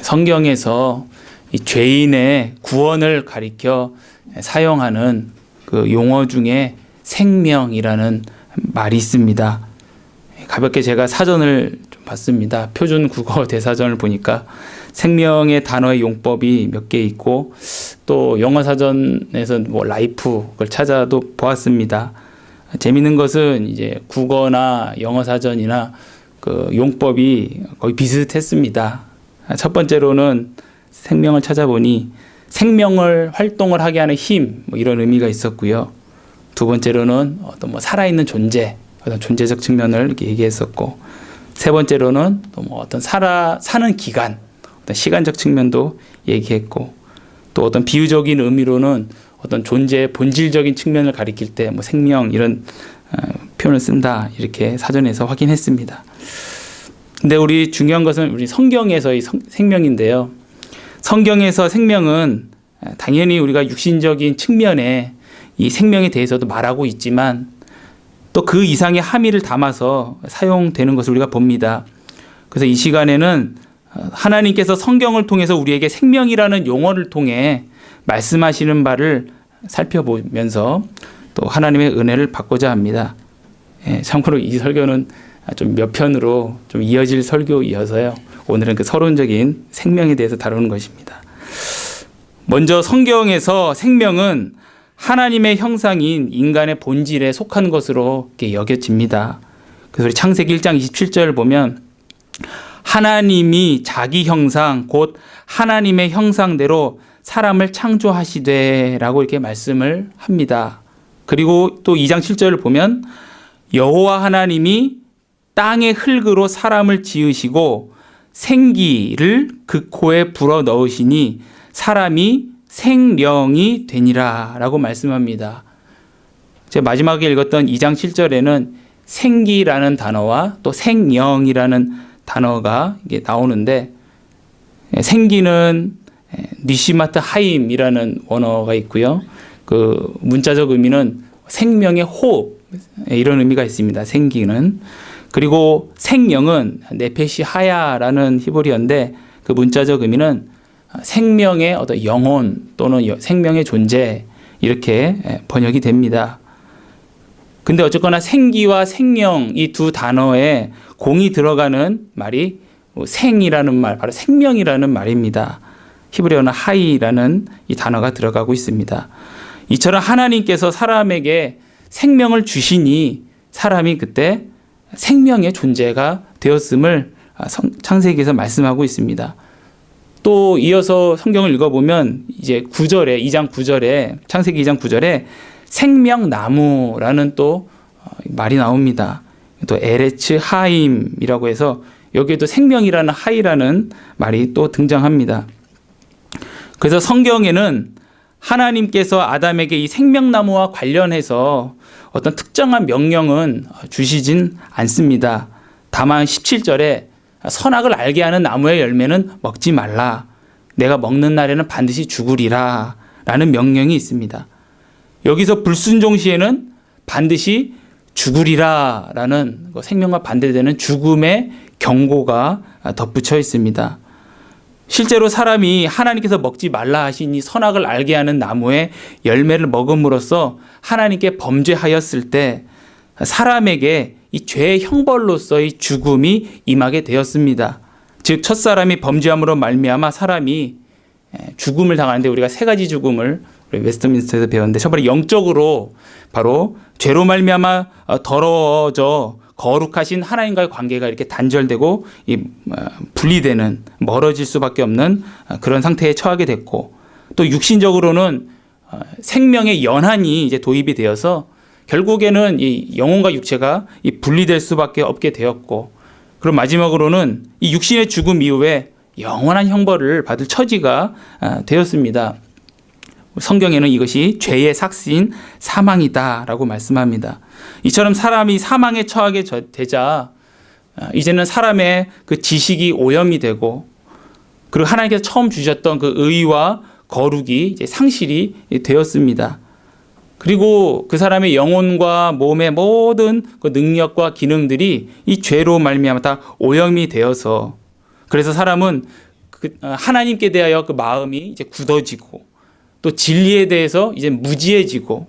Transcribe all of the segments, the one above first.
성경에서 이 죄인의 구원을 가리켜 사용하는 그 용어 중에 생명이라는 말이 있습니다. 가볍게 제가 사전을 좀 봤습니다. 표준 국어 대사전을 보니까 생명의 단어의 용법이 몇 개 있고 또 영어 사전에서 뭐 라이프 그걸 찾아도 보았습니다. 재밌는 것은 이제 국어나 영어 사전이나 그 용법이 거의 비슷했습니다. 첫 번째로는 생명을 찾아보니 생명을 활동을 하게 하는 힘, 뭐 이런 의미가 있었고요. 두 번째로는 어떤 뭐 살아있는 존재, 어떤 존재적 측면을 이렇게 얘기했었고, 세 번째로는 또 뭐 어떤 사는 기간, 어떤 시간적 측면도 얘기했고, 또 어떤 비유적인 의미로는 어떤 존재의 본질적인 측면을 가리킬 때 뭐 생명 이런 표현을 쓴다 이렇게 사전에서 확인했습니다. 근데 우리 중요한 것은 우리 성경에서의 생명인데요. 성경에서 생명은 당연히 우리가 육신적인 측면에 이 생명에 대해서도 말하고 있지만 또 그 이상의 함의를 담아서 사용되는 것을 우리가 봅니다. 그래서 이 시간에는 하나님께서 성경을 통해서 우리에게 생명이라는 용어를 통해 말씀하시는 바를 살펴보면서 또 하나님의 은혜를 받고자 합니다. 참고로 이 설교는 좀 몇 편으로 좀 이어질 설교이어서요. 오늘은 그 서론적인 생명에 대해서 다루는 것입니다. 먼저 성경에서 생명은 하나님의 형상인 인간의 본질에 속한 것으로 여겨집니다. 그래서 우리 창세기 1장 27절 보면 하나님이 자기 형상 곧 하나님의 형상대로 사람을 창조하시되 라고 이렇게 말씀을 합니다. 그리고 또 2장 7절을 보면 여호와 하나님이 땅의 흙으로 사람을 지으시고 생기를 그 코에 불어 넣으시니 사람이 생령이 되니라 라고 말씀합니다. 제가 마지막에 읽었던 2장 7절에는 생기라는 단어와 또 생령이라는 단어가 이게 나오는데 생기는 니시마트 하임이라는 원어가 있고요. 그 문자적 의미는 생명의 호흡 이런 의미가 있습니다. 생기는. 그리고 생령은 네페시 하야라는 히브리어인데 그 문자적 의미는 생명의 어떤 영혼 또는 생명의 존재 이렇게 번역이 됩니다. 근데 어쨌거나 생기와 생령 이 두 단어에 공이 들어가는 말이 생이라는 말, 바로 생명이라는 말입니다. 히브리어는 하이라는 이 단어가 들어가고 있습니다. 이처럼 하나님께서 사람에게 생명을 주시니 사람이 그때 생명의 존재가 되었음을 창세기에서 말씀하고 있습니다. 또 이어서 성경을 읽어보면 이제 9절에 2장 9절에 창세기 2장 9절에 생명나무라는 또 말이 나옵니다. 또 에레츠 하임이라고 해서 여기에도 생명이라는 하이라는 말이 또 등장합니다. 그래서 성경에는 하나님께서 아담에게 이 생명나무와 관련해서 어떤 특정한 명령은 주시진 않습니다. 다만 17절에 선악을 알게 하는 나무의 열매는 먹지 말라. 내가 먹는 날에는 반드시 죽으리라 라는 명령이 있습니다. 여기서 불순종 시에는 반드시 죽으리라 라는 생명과 반대되는 죽음의 경고가 덧붙여 있습니다. 실제로 사람이 하나님께서 먹지 말라 하신 이 선악을 알게 하는 나무의 열매를 먹음으로써 하나님께 범죄하였을 때 사람에게 이 죄의 형벌로서의 죽음이 임하게 되었습니다. 즉 첫사람이 범죄함으로 말미암아 사람이 죽음을 당하는데 우리가 세 가지 죽음을 웨스트민스터에서 배웠는데 첫 번째 영적으로 바로 죄로 말미암아 더러워져 거룩하신 하나님과의 관계가 이렇게 단절되고 분리되는 멀어질 수밖에 없는 그런 상태에 처하게 됐고 또 육신적으로는 생명의 연한이 이제 도입이 되어서 결국에는 이 영혼과 육체가 분리될 수밖에 없게 되었고 그리고 마지막으로는 이 육신의 죽음 이후에 영원한 형벌을 받을 처지가 되었습니다. 성경에는 이것이 죄의 삭신 사망이다라고 말씀합니다. 이처럼 사람이 사망에 처하게 되자 이제는 사람의 그 지식이 오염이 되고 그리고 하나님께서 처음 주셨던 그 의와 거룩이 이제 상실이 되었습니다. 그리고 그 사람의 영혼과 몸의 모든 그 능력과 기능들이 이 죄로 말미암아 다 오염이 되어서 그래서 사람은 하나님께 대하여 그 마음이 이제 굳어지고 또 진리에 대해서 이제 무지해지고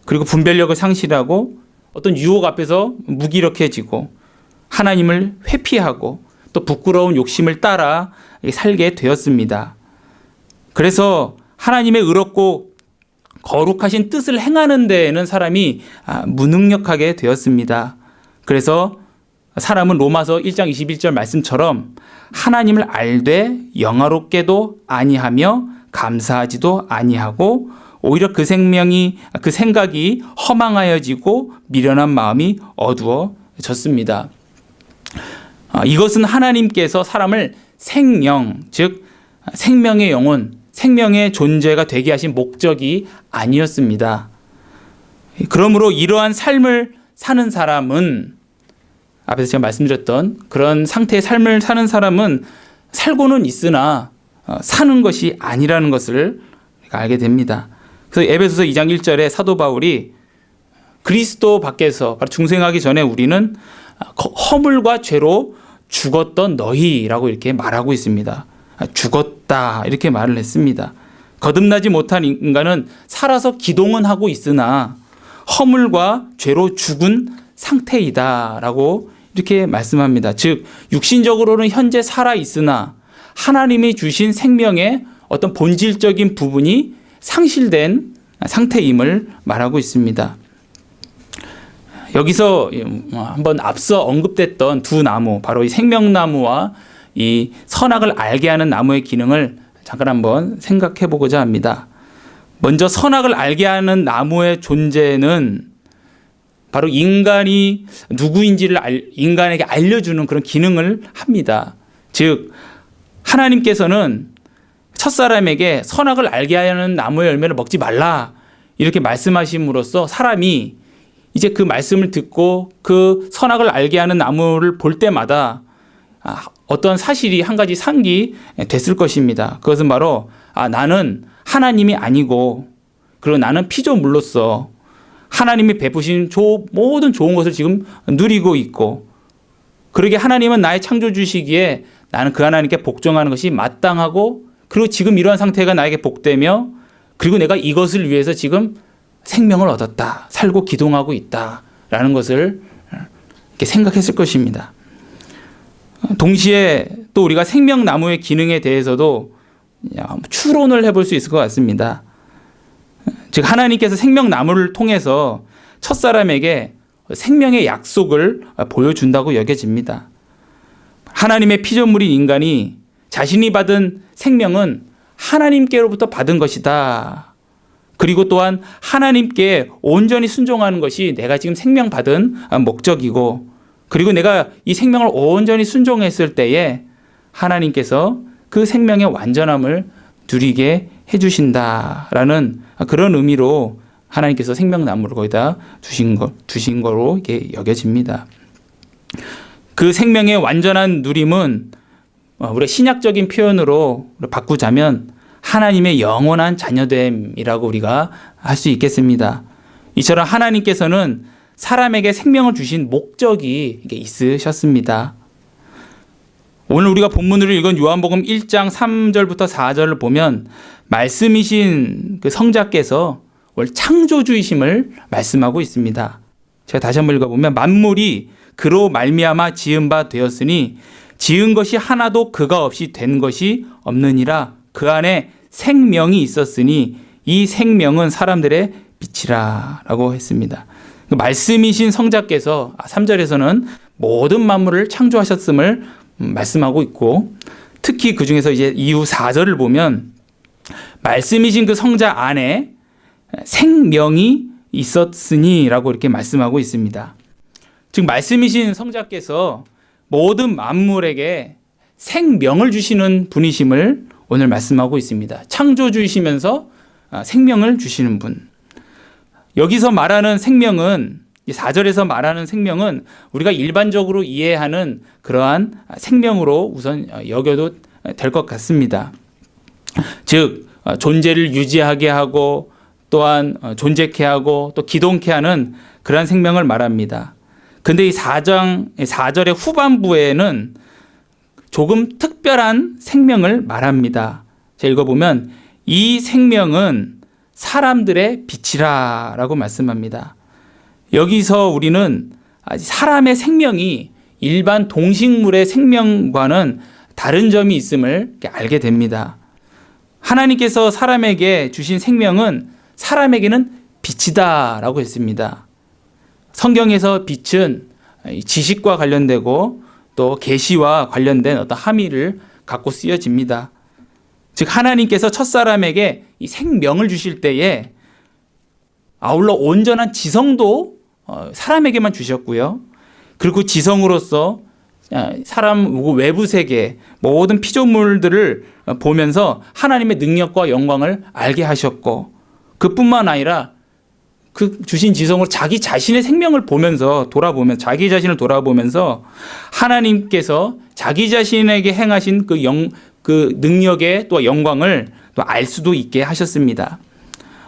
그리고 분별력을 상실하고 어떤 유혹 앞에서 무기력해지고 하나님을 회피하고 또 부끄러운 욕심을 따라 살게 되었습니다. 그래서 하나님의 의롭고 거룩하신 뜻을 행하는 데에는 사람이 무능력하게 되었습니다. 그래서 사람은 로마서 1장 21절 말씀처럼 하나님을 알되 영화롭게도 아니하며 감사하지도 아니하고 오히려 그 생각이 허망하여지고 미련한 마음이 어두워졌습니다. 이것은 하나님께서 사람을 생명, 즉 생명의 영혼, 생명의 존재가 되게 하신 목적이 아니었습니다. 그러므로 이러한 삶을 사는 사람은 앞에서 제가 말씀드렸던 그런 상태의 삶을 사는 사람은 살고는 있으나 사는 것이 아니라는 것을 알게 됩니다. 그래서 에베소서 2장 1절에 사도 바울이 그리스도 밖에서 바로 중생하기 전에 우리는 허물과 죄로 죽었던 너희라고 이렇게 말하고 있습니다. 죽었다 이렇게 말을 했습니다. 거듭나지 못한 인간은 살아서 기동은 하고 있으나 허물과 죄로 죽은 상태이다라고 이렇게 말씀합니다. 즉 육신적으로는 현재 살아 있으나 하나님이 주신 생명의 어떤 본질적인 부분이 상실된 상태임을 말하고 있습니다. 여기서 한번 앞서 언급됐던 두 나무, 바로 이 생명나무와 이 선악을 알게 하는 나무의 기능을 잠깐 한번 생각해 보고자 합니다. 먼저 선악을 알게 하는 나무의 존재는 바로 인간이 누구인지를 인간에게 알려주는 그런 기능을 합니다. 즉 하나님께서는 첫사람에게 선악을 알게 하는 나무의 열매를 먹지 말라 이렇게 말씀하심으로써 사람이 이제 그 말씀을 듣고 그 선악을 알게 하는 나무를 볼 때마다 어떤 사실이 한 가지 상기됐을 것입니다. 그것은 바로 나는 하나님이 아니고 그리고 나는 피조물로서 하나님이 베푸신 모든 좋은 것을 지금 누리고 있고 그러게 하나님은 나의 창조주시기에 나는 그 하나님께 복종하는 것이 마땅하고 그리고 지금 이러한 상태가 나에게 복되며 그리고 내가 이것을 위해서 지금 생명을 얻었다. 살고 기동하고 있다라는 것을 이렇게 생각했을 것입니다. 동시에 또 우리가 생명나무의 기능에 대해서도 추론을 해볼 수 있을 것 같습니다. 즉 하나님께서 생명나무를 통해서 첫사람에게 생명의 약속을 보여준다고 여겨집니다. 하나님의 피조물인 인간이 자신이 받은 생명은 하나님께로부터 받은 것이다. 그리고 또한 하나님께 온전히 순종하는 것이 내가 지금 생명 받은 목적이고 그리고 내가 이 생명을 온전히 순종했을 때에 하나님께서 그 생명의 완전함을 누리게 해주신다라는 그런 의미로 하나님께서 생명나무를 거기다 두신 거로 이게 여겨집니다. 그 생명의 완전한 누림은 우리 신약적인 표현으로 바꾸자면 하나님의 영원한 자녀됨이라고 우리가 할 수 있겠습니다. 이처럼 하나님께서는 사람에게 생명을 주신 목적이 있으셨습니다. 오늘 우리가 본문으로 읽은 요한복음 1장 3절부터 4절을 보면 말씀이신 그 성자께서 원래 창조주이심을 말씀하고 있습니다. 제가 다시 한번 읽어보면 만물이 그로 말미암아 지은 바 되었으니 지은 것이 하나도 그가 없이 된 것이 없느니라. 그 안에 생명이 있었으니 이 생명은 사람들의 빛이라 라고 했습니다. 말씀이신 성자께서 3절에서는 모든 만물을 창조하셨음을 말씀하고 있고 특히 그 중에서 이제 이후 4절을 보면 말씀이신 그 성자 안에 생명이 있었으니 라고 이렇게 말씀하고 있습니다. 즉 말씀이신 성자께서 모든 만물에게 생명을 주시는 분이심을 오늘 말씀하고 있습니다. 창조주이시면서 생명을 주시는 분. 여기서 말하는 생명은 4절에서 말하는 생명은 우리가 일반적으로 이해하는 그러한 생명으로 우선 여겨도 될 것 같습니다. 즉 존재를 유지하게 하고 또한 존재케 하고 또 기동케 하는 그러한 생명을 말합니다. 근데 이 4절의 후반부에는 조금 특별한 생명을 말합니다. 제가 읽어보면 이 생명은 사람들의 빛이라 라고 말씀합니다. 여기서 우리는 사람의 생명이 일반 동식물의 생명과는 다른 점이 있음을 알게 됩니다. 하나님께서 사람에게 주신 생명은 사람에게는 빛이다 라고 했습니다. 성경에서 빛은 지식과 관련되고 또 계시와 관련된 어떤 함의를 갖고 쓰여집니다. 즉 하나님께서 첫사람에게 이 생명을 주실 때에 아울러 온전한 지성도 사람에게만 주셨고요. 그리고 지성으로서 사람 외부 세계 모든 피조물들을 보면서 하나님의 능력과 영광을 알게 하셨고, 그뿐만 아니라 그 주신 지성으로 자기 자신의 생명을 보면서 자기 자신을 돌아보면서 하나님께서 자기 자신에게 행하신 그 능력의 또 영광을 또 알 수도 있게 하셨습니다.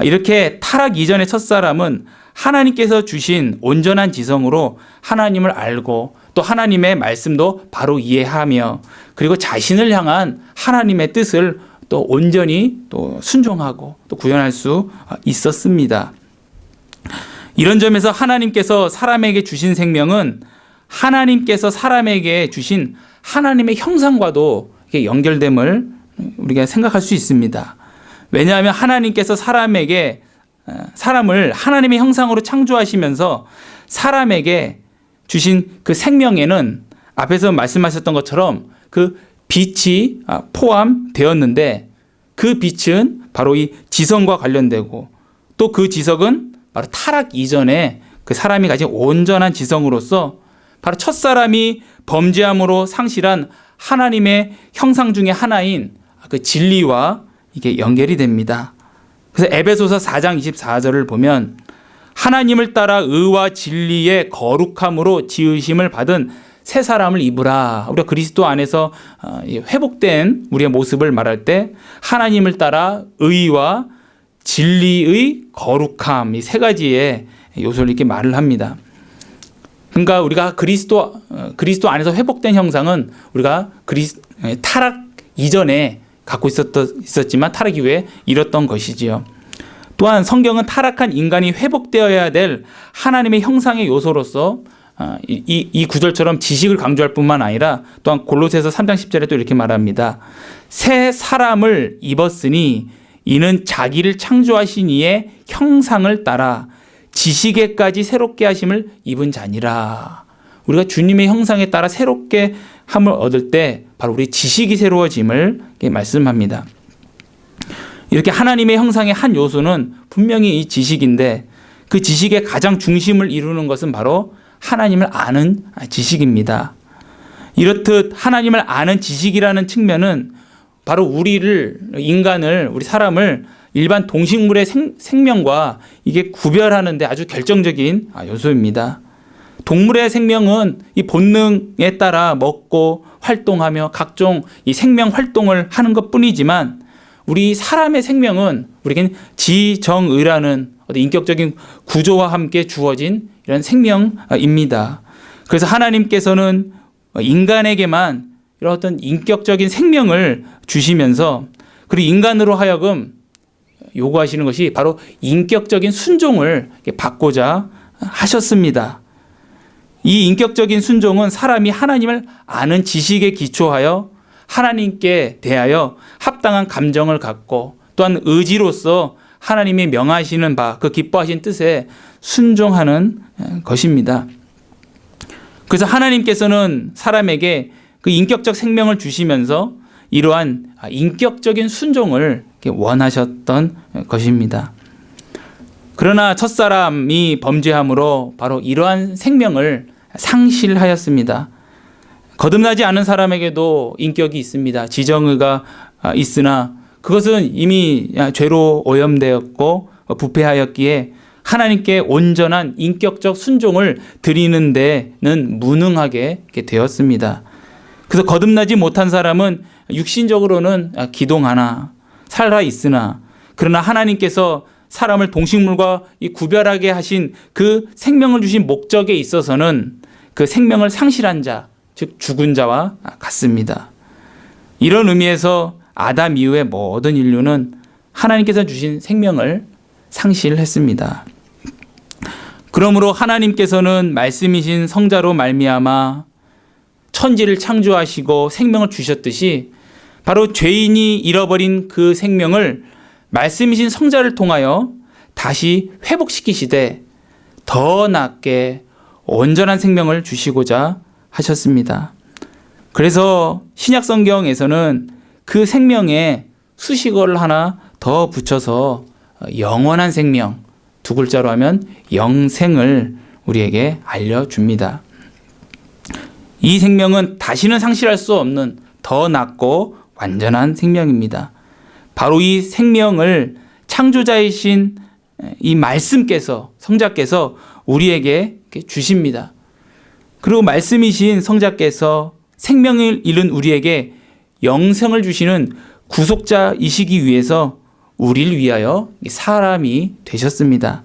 이렇게 타락 이전의 첫사람은 하나님께서 주신 온전한 지성으로 하나님을 알고 또 하나님의 말씀도 바로 이해하며 그리고 자신을 향한 하나님의 뜻을 또 온전히 또 순종하고 또 구현할 수 있었습니다. 이런 점에서 하나님께서 사람에게 주신 생명은 하나님께서 사람에게 주신 하나님의 형상과도 연결됨을 우리가 생각할 수 있습니다. 왜냐하면 하나님께서 사람을 하나님의 형상으로 창조하시면서 사람에게 주신 그 생명에는 앞에서 말씀하셨던 것처럼 그 빛이 포함되었는데, 그 빛은 바로 이 지성과 관련되고 또 그 지성은 바로 타락 이전에 그 사람이 가진 온전한 지성으로서 바로 첫사람이 범죄함으로 상실한 하나님의 형상 중에 하나인 그 진리와 이게 연결이 됩니다. 그래서 에베소서 4장 24절을 보면 하나님을 따라 의와 진리의 거룩함으로 지으심을 받은 새 사람을 입으라. 우리가 그리스도 안에서 회복된 우리의 모습을 말할 때 하나님을 따라 의와 진리의 거룩함, 이 세 가지의 요소를 이렇게 말을 합니다. 그러니까 우리가 그리스도 안에서 회복된 형상은 우리가 타락 이전에 갖고 있었지만 타락 이후에 잃었던 것이지요. 또한 성경은 타락한 인간이 회복되어야 될 하나님의 형상의 요소로서 이 구절처럼 지식을 강조할 뿐만 아니라 또한 골로새서 3장 10절에 또 이렇게 말합니다. 새 사람을 입었으니 이는 자기를 창조하신 이의 형상을 따라 지식에까지 새롭게 하심을 입은 자니라. 우리가 주님의 형상에 따라 새롭게 함을 얻을 때 바로 우리 지식이 새로워짐을 말씀합니다. 이렇게 하나님의 형상의 한 요소는 분명히 이 지식인데, 그 지식의 가장 중심을 이루는 것은 바로 하나님을 아는 지식입니다. 이렇듯 하나님을 아는 지식이라는 측면은 바로 우리 사람을 일반 동식물의 생명과 이게 구별하는데 아주 결정적인 요소입니다. 동물의 생명은 이 본능에 따라 먹고 활동하며 각종 이 생명 활동을 하는 것 뿐이지만, 우리 사람의 생명은 우리에겐 지정의라는 인격적인 구조와 함께 주어진 이런 생명입니다. 그래서 하나님께서는 인간에게만 이런 어떤 인격적인 생명을 주시면서, 그리고 인간으로 하여금 요구하시는 것이 바로 인격적인 순종을 받고자 하셨습니다. 이 인격적인 순종은 사람이 하나님을 아는 지식에 기초하여 하나님께 대하여 합당한 감정을 갖고 또한 의지로서 하나님이 명하시는 바, 그 기뻐하신 뜻에 순종하는 것입니다. 그래서 하나님께서는 사람에게 그 인격적 생명을 주시면서 이러한 인격적인 순종을 원하셨던 것입니다. 그러나 첫사람이 범죄함으로 바로 이러한 생명을 상실하였습니다. 거듭나지 않은 사람에게도 인격이 있습니다. 지정의가 있으나 그것은 이미 죄로 오염되었고 부패하였기에 하나님께 온전한 인격적 순종을 드리는 데는 무능하게 되었습니다. 그래서 거듭나지 못한 사람은 육신적으로는 기동하나 살아 있으나, 그러나 하나님께서 사람을 동식물과 구별하게 하신 그 생명을 주신 목적에 있어서는 그 생명을 상실한 자, 즉 죽은 자와 같습니다. 이런 의미에서 아담 이후의 모든 인류는 하나님께서 주신 생명을 상실했습니다. 그러므로 하나님께서는 말씀이신 성자로 말미암아 천지를 창조하시고 생명을 주셨듯이 바로 죄인이 잃어버린 그 생명을 말씀이신 성자를 통하여 다시 회복시키시되 더 낫게 온전한 생명을 주시고자 하셨습니다. 그래서 신약 성경에서는 그 생명에 수식어를 하나 더 붙여서 영원한 생명, 두 글자로 하면 영생을 우리에게 알려줍니다. 이 생명은 다시는 상실할 수 없는 더 낫고 완전한 생명입니다. 바로 이 생명을 창조자이신 이 말씀께서, 성자께서 우리에게 주십니다. 그리고 말씀이신 성자께서 생명을 잃은 우리에게 영생을 주시는 구속자이시기 위해서 우리를 위하여 사람이 되셨습니다.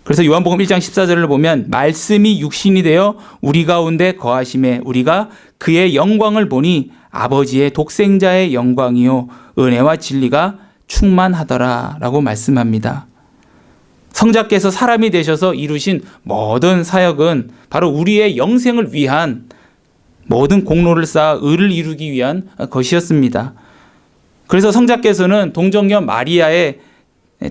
그래서 요한복음 1장 14절을 보면 말씀이 육신이 되어 우리 가운데 거하심에 우리가 그의 영광을 보니 아버지의 독생자의 영광이요 은혜와 진리가 충만하더라 라고 말씀합니다. 성자께서 사람이 되셔서 이루신 모든 사역은 바로 우리의 영생을 위한 모든 공로를 쌓아 의를 이루기 위한 것이었습니다. 그래서 성자께서는 동정녀 마리아의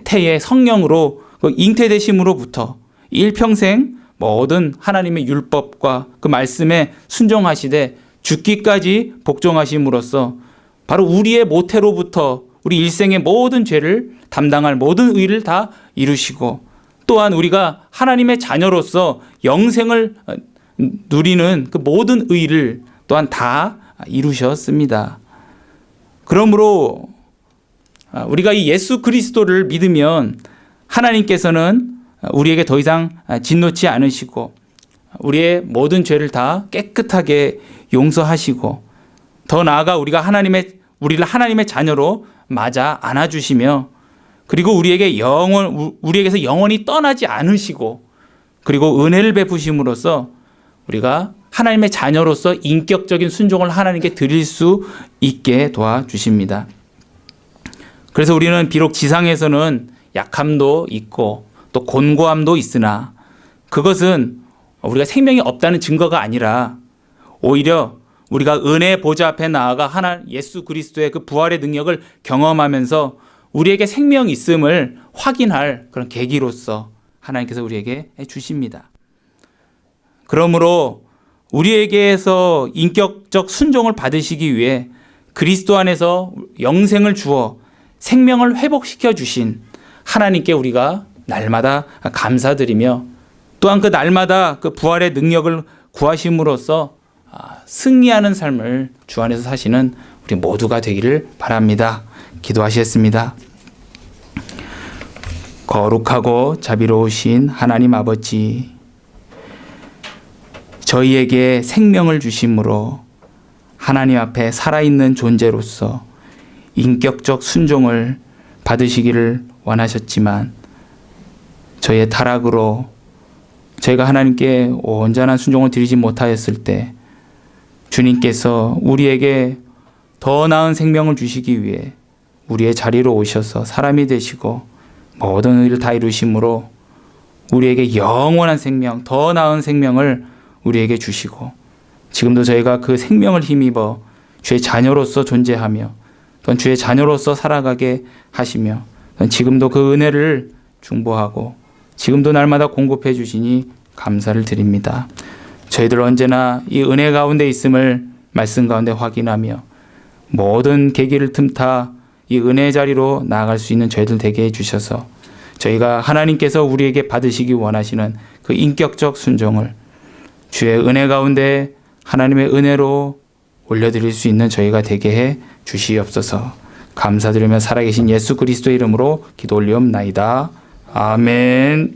태에 성령으로 잉태되심으로부터 일평생 모든 하나님의 율법과 그 말씀에 순종하시되 죽기까지 복종하심으로써 바로 우리의 모태로부터 우리 일생의 모든 죄를 담당할 모든 의를 다 이루시고 또한 우리가 하나님의 자녀로서 영생을 누리는 그 모든 의를 또한 다 이루셨습니다. 그러므로 우리가 이 예수 그리스도를 믿으면 하나님께서는 우리에게 더 이상 진노치 않으시고 우리의 모든 죄를 다 깨끗하게 용서하시고 더 나아가 우리를 하나님의 자녀로 맞아 안아주시며 그리고 우리에게서 영원히 떠나지 않으시고 그리고 은혜를 베푸심으로써 우리가 하나님의 자녀로서 인격적인 순종을 하나님께 드릴 수 있게 도와주십니다. 그래서 우리는 비록 지상에서는 약함도 있고 또 곤고함도 있으나 그것은 우리가 생명이 없다는 증거가 아니라 오히려 우리가 은혜의 보좌 앞에 나아가 예수 그리스도의 그 부활의 능력을 경험하면서 우리에게 생명이 있음을 확인할 그런 계기로서 하나님께서 우리에게 주십니다. 그러므로 우리에게서 인격적 순종을 받으시기 위해 그리스도 안에서 영생을 주어 생명을 회복시켜 주신 하나님께 우리가 날마다 감사드리며 또한 그 날마다 그 부활의 능력을 구하심으로써 승리하는 삶을 주 안에서 사시는 우리 모두가 되기를 바랍니다. 기도하시겠습니다. 거룩하고 자비로우신 하나님 아버지, 저희에게 생명을 주심으로 하나님 앞에 살아있는 존재로서 인격적 순종을 받으시기를 원하셨지만 저희의 타락으로 저희가 하나님께 온전한 순종을 드리지 못하였을 때 주님께서 우리에게 더 나은 생명을 주시기 위해 우리의 자리로 오셔서 사람이 되시고 모든 일을 다 이루심으로 우리에게 영원한 생명, 더 나은 생명을 우리에게 주시고 지금도 저희가 그 생명을 힘입어 주의 자녀로서 존재하며 또한 주의 자녀로서 살아가게 하시며 지금도 그 은혜를 중보하고 지금도 날마다 공급해 주시니 감사를 드립니다. 저희들 언제나 이 은혜 가운데 있음을 말씀 가운데 확인하며 모든 계기를 틈타 이 은혜의 자리로 나아갈 수 있는 저희들 되게 해주셔서 저희가 하나님께서 우리에게 받으시기 원하시는 그 인격적 순종을 주의 은혜 가운데 하나님의 은혜로 올려드릴 수 있는 저희가 되게 해 주시옵소서. 감사드리며 살아계신 예수 그리스도의 이름으로 기도 올리옵나이다. 아멘.